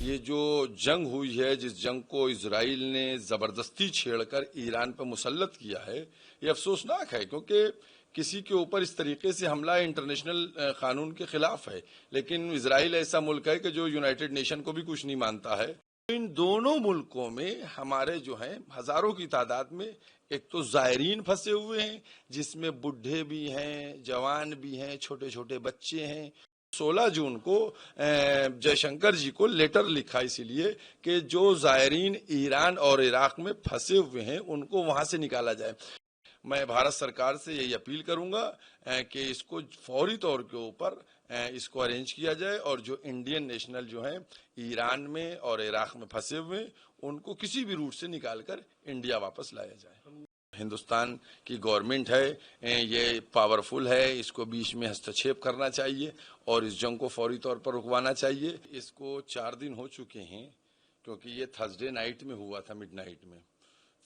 یہ جو جنگ ہوئی ہے، جس جنگ کو اسرائیل نے زبردستی چھیڑ کر ایران پر مسلط کیا ہے، یہ افسوسناک ہے، کیونکہ کسی کے اوپر اس طریقے سے حملہ انٹرنیشنل قانون کے خلاف ہے۔ لیکن اسرائیل ایسا ملک ہے کہ جو یونائٹڈ نیشن کو بھی کچھ نہیں مانتا ہے۔ ان دونوں ملکوں میں ہمارے جو ہیں ہزاروں کی تعداد میں ایک تو زائرین پھنسے ہوئے ہیں، جس میں بڈھے بھی ہیں، جوان بھی ہیں، چھوٹے چھوٹے بچے ہیں۔ 16 جون کو جے شنکر جی کو لیٹر لکھا اسی لیے کہ جو زائرین ایران اور عراق میں پھنسے ہوئے ہیں ان کو وہاں سے نکالا جائے۔ میں بھارت سرکار سے یہی اپیل کروں گا کہ اس کو فوری طور کے اوپر اس کو ارینج کیا جائے، اور جو انڈین نیشنل جو ہیں ایران میں اور عراق میں پھنسے ہوئے ان کو کسی بھی روٹ سے نکال کر انڈیا واپس لایا جائے۔ ہندوستان کی گورنمنٹ ہے، یہ پاورفل ہے، اس کو بیچ میں ہستچھیپ کرنا چاہیے اور اس جنگ کو فوری طور پر رکوانا چاہیے۔ اس کو 4 دن ہو چکے ہیں، کیونکہ یہ تھرسڈے نائٹ میں ہوا تھا، مڈ نائٹ میں۔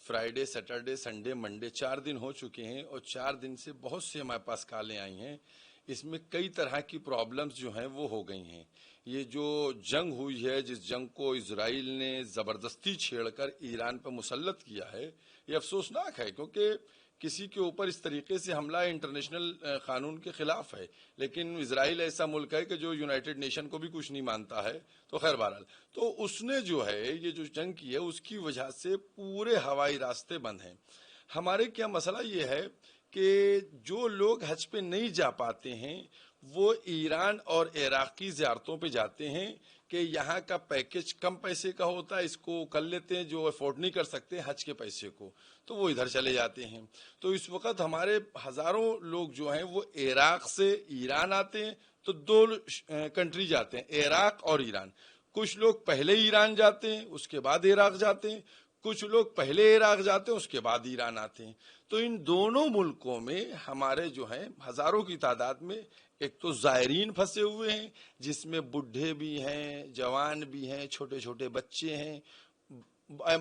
فرائیڈے، سیٹرڈے، سنڈے، منڈے 4 دن ہو چکے ہیں، اور 4 دن سے بہت سے ہمارے پاس کالیں آئی ہیں۔ اس میں کئی طرح کی پرابلمز جو ہیں وہ ہو گئی ہیں۔ یہ جو جنگ ہوئی ہے، جس جنگ کو اسرائیل نے زبردستی چھیڑ کر ایران پر مسلط کیا ہے، یہ افسوسناک ہے، کیونکہ کسی کے اوپر اس طریقے سے حملہ انٹرنیشنل قانون کے خلاف ہے۔ لیکن اسرائیل ایسا ملک ہے کہ جو یونائٹڈ نیشن کو بھی کچھ نہیں مانتا ہے۔ تو خیر بہرحال تو اس نے جو ہے یہ جو جنگ کی ہے اس کی وجہ سے پورے ہوائی راستے بند ہیں۔ ہمارے کیا مسئلہ یہ ہے کہ جو لوگ حج پہ نہیں جا پاتے ہیں وہ ایران اور عراق کی زیارتوں پہ جاتے ہیں کہ یہاں کا پیکج کم پیسے کا ہوتا ہے، اس کو کر لیتے ہیں، جو افورڈ نہیں کر سکتے حج کے پیسے کو تو وہ ادھر چلے جاتے ہیں۔ تو اس وقت ہمارے ہزاروں لوگ جو ہیں وہ عراق سے ایران آتے ہیں، تو 2 کنٹری جاتے ہیں، عراق اور ایران۔ کچھ لوگ پہلے ایران جاتے ہیں، اس کے بعد عراق جاتے ہیں، کچھ لوگ پہلے عراق جاتے ہیں، اس کے بعد ایران آتے ہیں۔ تو ان دونوں ملکوں میں ہمارے جو ہیں ہزاروں کی تعداد میں ایک تو زائرین پھنسے ہوئے ہیں، جس میں بڈھے بھی ہیں، جوان بھی ہیں، چھوٹے چھوٹے بچے ہیں۔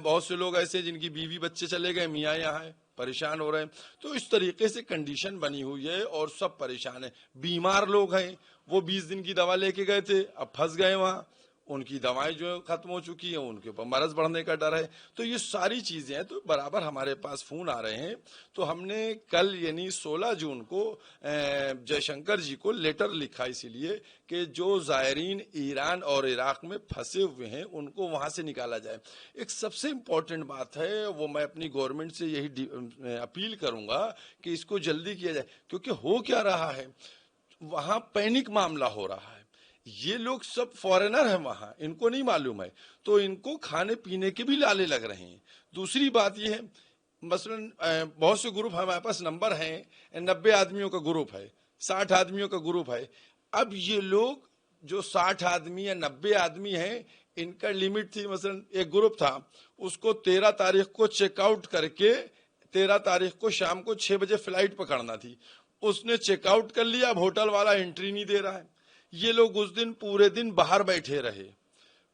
بہت سے لوگ ایسے جن کی بیوی بچے چلے گئے، میاں یہاں ہے، پریشان ہو رہے ہیں۔ تو اس طریقے سے کنڈیشن بنی ہوئی ہے اور سب پریشان ہیں۔ بیمار لوگ ہیں، وہ 20 دن کی دوا لے کے گئے تھے، اب پھنس گئے وہاں، ان کی دوائیں جو ختم ہو چکی ہیں، ان کے اوپر مرض بڑھنے کا ڈر ہے۔ تو یہ ساری چیزیں ہیں، تو برابر ہمارے پاس فون آ رہے ہیں۔ تو ہم نے کل یعنی 16 جون کو جے شنکر جی کو لیٹر لکھا اسی لیے کہ جو زائرین ایران اور عراق میں پھنسے ہوئے ہیں ان کو وہاں سے نکالا جائے۔ ایک سب سے امپورٹنٹ بات ہے، وہ میں اپنی گورنمنٹ سے یہی اپیل کروں گا کہ اس کو جلدی کیا جائے، کیونکہ ہو کیا رہا ہے وہاں پینک معاملہ ہو رہا ہے۔ یہ لوگ سب فورینر ہیں وہاں، ان کو نہیں معلوم ہے، تو ان کو کھانے پینے کے بھی لالے لگ رہے ہیں۔ دوسری بات یہ ہے، مثلا بہت سے گروپ ہمارے پاس نمبر ہیں، 90 آدمیوں کا گروپ ہے، 60 آدمیوں کا گروپ ہے۔ اب یہ لوگ جو 60 آدمی یا 90 آدمی ہیں، ان کا لیمٹ تھی، مثلا ایک گروپ تھا، اس کو 13 تاریخ کو چیک آؤٹ کر کے 13 تاریخ کو شام کو 6 بجے فلائٹ پکڑنا تھی۔ اس نے چیک آؤٹ کر لیا، اب ہوٹل والا انٹری نہیں دے رہا ہے۔ یہ لوگ اس دن پورے دن باہر بیٹھے رہے،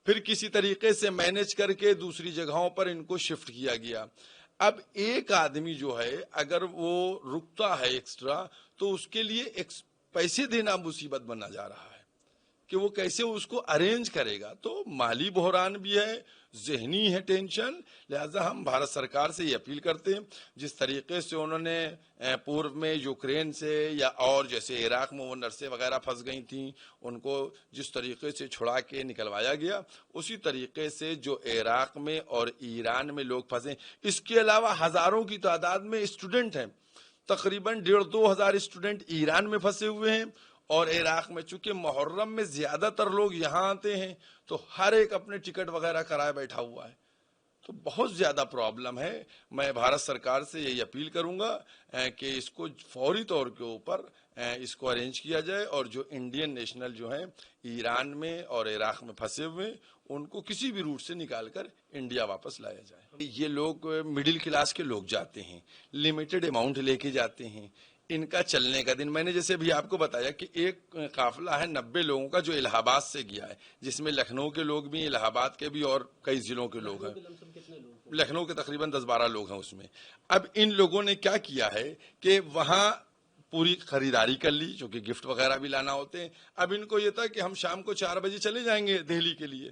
پھر کسی طریقے سے مینج کر کے دوسری جگہوں پر ان کو شفٹ کیا گیا۔ اب ایک آدمی جو ہے اگر وہ رکتا ہے ایکسٹرا تو اس کے لیے پیسے دینا مصیبت بننا جا رہا ہے کہ وہ کیسے اس کو ارینج کرے گا۔ تو مالی بحران بھی ہے، ذہنی ہے ٹینشن۔ لہذا ہم بھارت سرکار سے یہ اپیل کرتے ہیں، جس طریقے سے انہوں نے پورو میں یوکرین سے یا اور جیسے عراق میں وہ نرسیں وغیرہ پھنس گئی تھیں، ان کو جس طریقے سے چھڑا کے نکلوایا گیا، اسی طریقے سے جو عراق میں اور ایران میں لوگ پھنسے۔ اس کے علاوہ ہزاروں کی تعداد میں اسٹوڈنٹ ہیں، تقریباً 1,500 2,000 اسٹوڈنٹ ایران میں پھنسے ہوئے ہیں، اور عراق میں چونکہ محرم میں زیادہ تر لوگ یہاں آتے ہیں تو ہر ایک اپنے ٹکٹ وغیرہ کرائے بیٹھا ہوا ہے۔ تو بہت زیادہ پرابلم ہے۔ میں بھارت سرکار سے یہی اپیل کروں گا کہ اس کو فوری طور کے اوپر اس کو ارینج کیا جائے، اور جو انڈین نیشنل جو ہیں ایران میں اور عراق میں پھنسے ہوئے ان کو کسی بھی روٹ سے نکال کر انڈیا واپس لایا جائے۔ یہ لوگ مڈل کلاس کے لوگ جاتے ہیں، لمیٹڈ اماؤنٹ لے کے جاتے ہیں، ان کا چلنے کا دن، میں نے جیسے بھی آپ کو بتایا کہ ایک قافلہ ہے 90 لوگوں کا جو الہ آباد سے گیا ہے، جس میں لکھنؤ کے لوگ بھی، الہ آباد کے بھی، اور کئی ضلعوں کے لوگ ہیں۔ لکھنؤ کے تقریباً 10-12 لوگ ہیں اس میں۔ اب ان لوگوں نے کیا کیا ہے کہ وہاں پوری خریداری کر لی، جو کہ گفٹ وغیرہ بھی لانا ہوتے ہیں۔ اب ان کو یہ تھا کہ ہم شام کو 4 بجے چلے جائیں گے دہلی کے لیے،